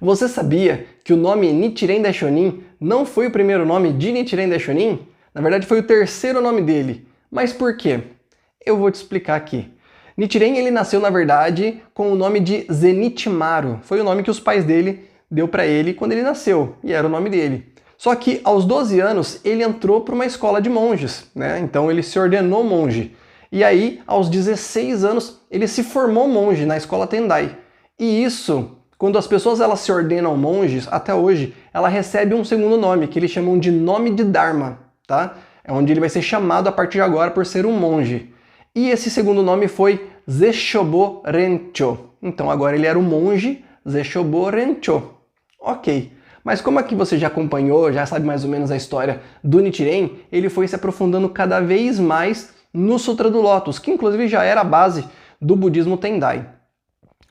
Você sabia que o nome Nichiren Daishonin não foi o primeiro nome de Nichiren Daishonin? Na verdade foi o terceiro nome dele. Mas por quê? Eu vou te explicar aqui. Nichiren ele nasceu na verdade com o nome de Zenitsumaru. Foi o nome que os pais dele deu para ele quando ele nasceu, e era o nome dele. Só que aos 12 anos ele entrou para uma escola de monges, né? Então ele se ordenou monge. E aí, aos 16 anos, ele se formou monge na escola Tendai. E isso, quando as pessoas elas se ordenam monges, até hoje, ela recebe um segundo nome, que eles chamam de nome de Dharma, tá? É onde ele vai ser chamado a partir de agora por ser um monge. E esse segundo nome foi Zeshobo Rencho. Então agora ele era um monge Zeshobo Rencho. Ok. Mas como aqui você já acompanhou, já sabe mais ou menos a história do Nichiren, ele foi se aprofundando cada vez mais no Sutra do Lótus, que inclusive já era a base do budismo Tendai.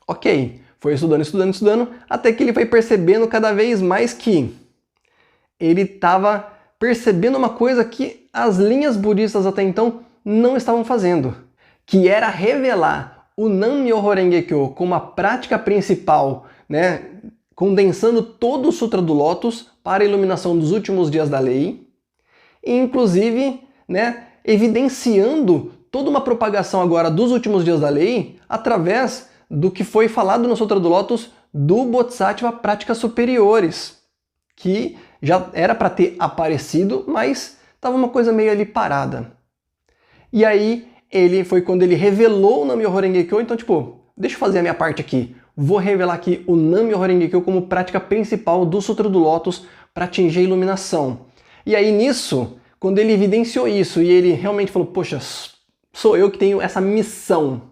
Ok, foi estudando, até que ele foi percebendo cada vez mais que ele estava percebendo uma coisa que as linhas budistas até então não estavam fazendo, que era revelar o Nam-myoho Renge-kyo como a prática principal, né, condensando todo o Sutra do Lótus para a iluminação dos últimos dias da lei, e inclusive, né, evidenciando toda uma propagação agora dos últimos dias da lei através do que foi falado no Sutra do Lótus do Bodhisattva Práticas Superiores, que já era para ter aparecido, mas estava uma coisa meio ali parada. E aí, ele foi quando ele revelou o Nam-myoho Renge-kyo, então tipo, deixa eu fazer a minha parte aqui. Vou revelar aqui o Nam-myoho Renge-kyo como prática principal do Sutra do Lótus para atingir a iluminação. E aí nisso, quando ele evidenciou isso e ele realmente falou, poxa, sou eu que tenho essa missão,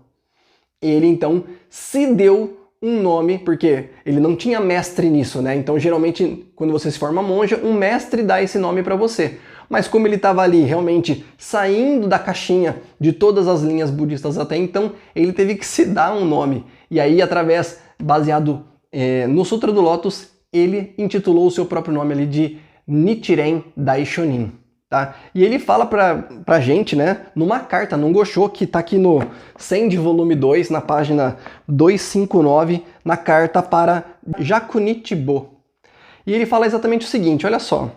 ele então se deu um nome, porque ele não tinha mestre nisso, né? Então geralmente quando você se forma monge, um mestre dá esse nome para você. Mas como ele estava ali realmente saindo da caixinha de todas as linhas budistas até então, ele teve que se dar um nome. E aí, baseado no Sutra do Lótus, ele intitulou o seu próprio nome ali de Nichiren Daishonin. Tá? E ele fala pra gente, né, numa carta, num Gosho, que tá aqui no Senji volume 2, na página 259, na carta para Jakunichibo. E ele fala exatamente o seguinte, olha só.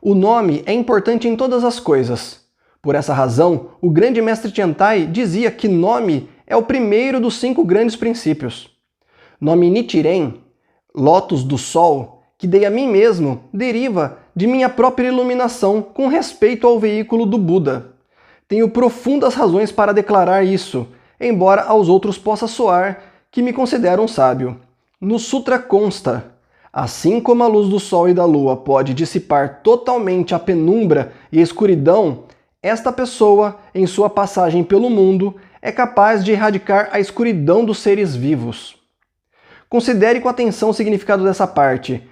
O nome é importante em todas as coisas. Por essa razão, o grande mestre Tiantai dizia que nome é o primeiro dos 5 grandes princípios. Nome Nichiren, Lótus do Sol, que dei a mim mesmo, deriva de minha própria iluminação com respeito ao veículo do Buda. Tenho profundas razões para declarar isso, embora aos outros possa soar que me considero um sábio. No Sutra consta, assim como a luz do Sol e da Lua pode dissipar totalmente a penumbra e a escuridão, esta pessoa, em sua passagem pelo mundo, é capaz de erradicar a escuridão dos seres vivos. Considere com atenção o significado dessa parte.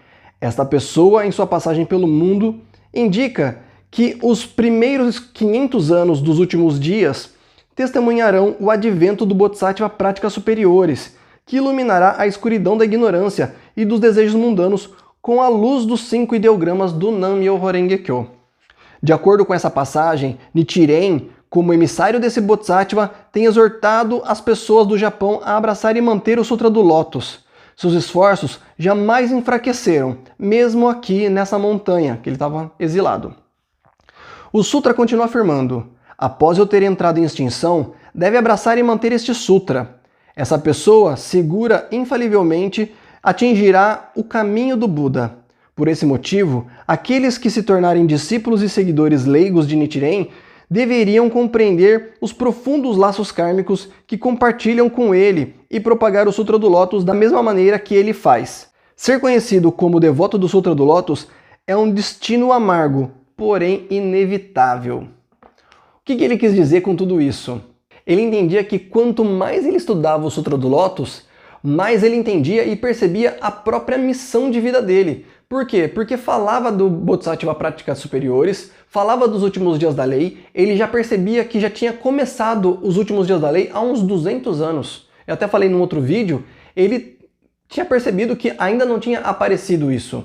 Esta pessoa, em sua passagem pelo mundo, indica que os primeiros 500 anos dos últimos dias testemunharão o advento do Bodhisattva Práticas Superiores, que iluminará a escuridão da ignorância e dos desejos mundanos com a luz dos 5 ideogramas do Nam-myoho Renge-kyo. De acordo com essa passagem, Nichiren, como emissário desse Bodhisattva, tem exortado as pessoas do Japão a abraçar e manter o Sutra do Lótus. Seus esforços jamais enfraqueceram, mesmo aqui nessa montanha, que ele estava exilado. O Sutra continua afirmando, após eu ter entrado em extinção, deve abraçar e manter este Sutra. Essa pessoa, segura infalivelmente, atingirá o caminho do Buda. Por esse motivo, aqueles que se tornarem discípulos e seguidores leigos de Nichiren deveriam compreender os profundos laços kármicos que compartilham com ele e propagar o Sutra do Lótus da mesma maneira que ele faz. Ser conhecido como devoto do Sutra do Lótus é um destino amargo, porém inevitável. O que ele quis dizer com tudo isso? Ele entendia que quanto mais ele estudava o Sutra do Lótus, mais ele entendia e percebia a própria missão de vida dele. Por quê? Porque falava do Bodhisattva Práticas Superiores, falava dos últimos dias da lei, ele já percebia que já tinha começado os últimos dias da lei há uns 200 anos. Eu até falei num outro vídeo, ele tinha percebido que ainda não tinha aparecido isso.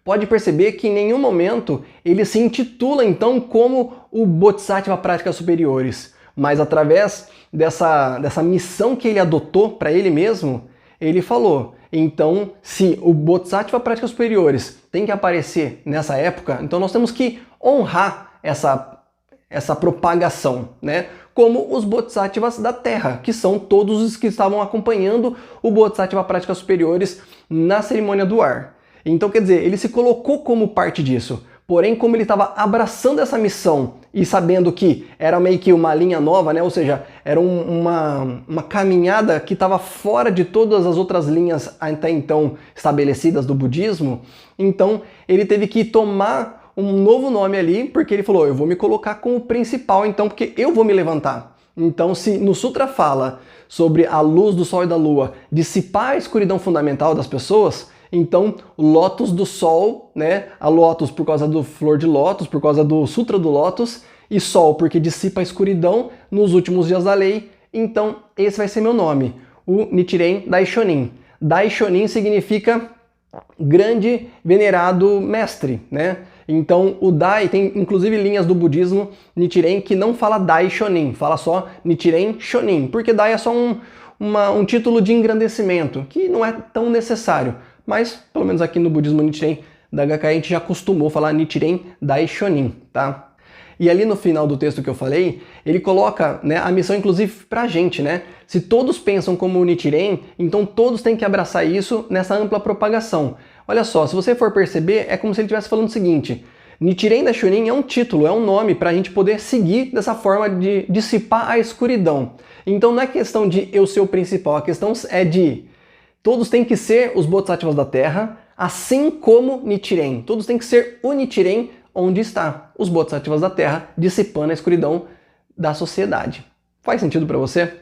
Pode perceber que em nenhum momento ele se intitula então como o Bodhisattva Práticas Superiores, mas através dessa missão que ele adotou para ele mesmo, ele falou. Então, se o Bodhisattva Práticas Superiores tem que aparecer nessa época, então nós temos que honrar essa propagação, né? Como os Bodhisattvas da Terra, que são todos os que estavam acompanhando o Bodhisattva Práticas Superiores na cerimônia do ar. Então, quer dizer, ele se colocou como parte disso. Porém, como ele estava abraçando essa missão e sabendo que era meio que uma linha nova, né? Ou seja, era uma caminhada que estava fora de todas as outras linhas até então estabelecidas do budismo, então ele teve que tomar um novo nome ali, porque ele falou, eu vou me colocar como principal então, porque eu vou me levantar. Então, se no Sutra fala sobre a luz do Sol e da Lua dissipar a escuridão fundamental das pessoas, então, o lótus do sol, né? A lótus por causa do flor de lótus, por causa do Sutra do Lótus, e sol porque dissipa a escuridão nos últimos dias da lei. Então, esse vai ser meu nome, o Nichiren Daishonin. Daishonin significa grande venerado mestre, né? Então, o Dai tem inclusive linhas do budismo Nichiren que não fala Daishonin, fala só Nichiren Shonin, porque Dai é só um título de engrandecimento, que não é tão necessário. Mas, pelo menos aqui no budismo Nichiren da Gakkai, a gente já acostumou falar Nichiren Daishonin, tá? E ali no final do texto que eu falei, ele coloca, né, a missão inclusive pra gente, né? Se todos pensam como o Nichiren, então todos têm que abraçar isso nessa ampla propagação. Olha só, se você for perceber, é como se ele estivesse falando o seguinte, Nichiren Daishonin é um título, é um nome para a gente poder seguir dessa forma de dissipar a escuridão. Então não é questão de eu ser o principal, a questão é de todos têm que ser os Bodhisattvas da Terra, assim como Nichiren. Todos têm que ser o Nichiren onde está os Bodhisattvas da Terra, dissipando a escuridão da sociedade. Faz sentido para você?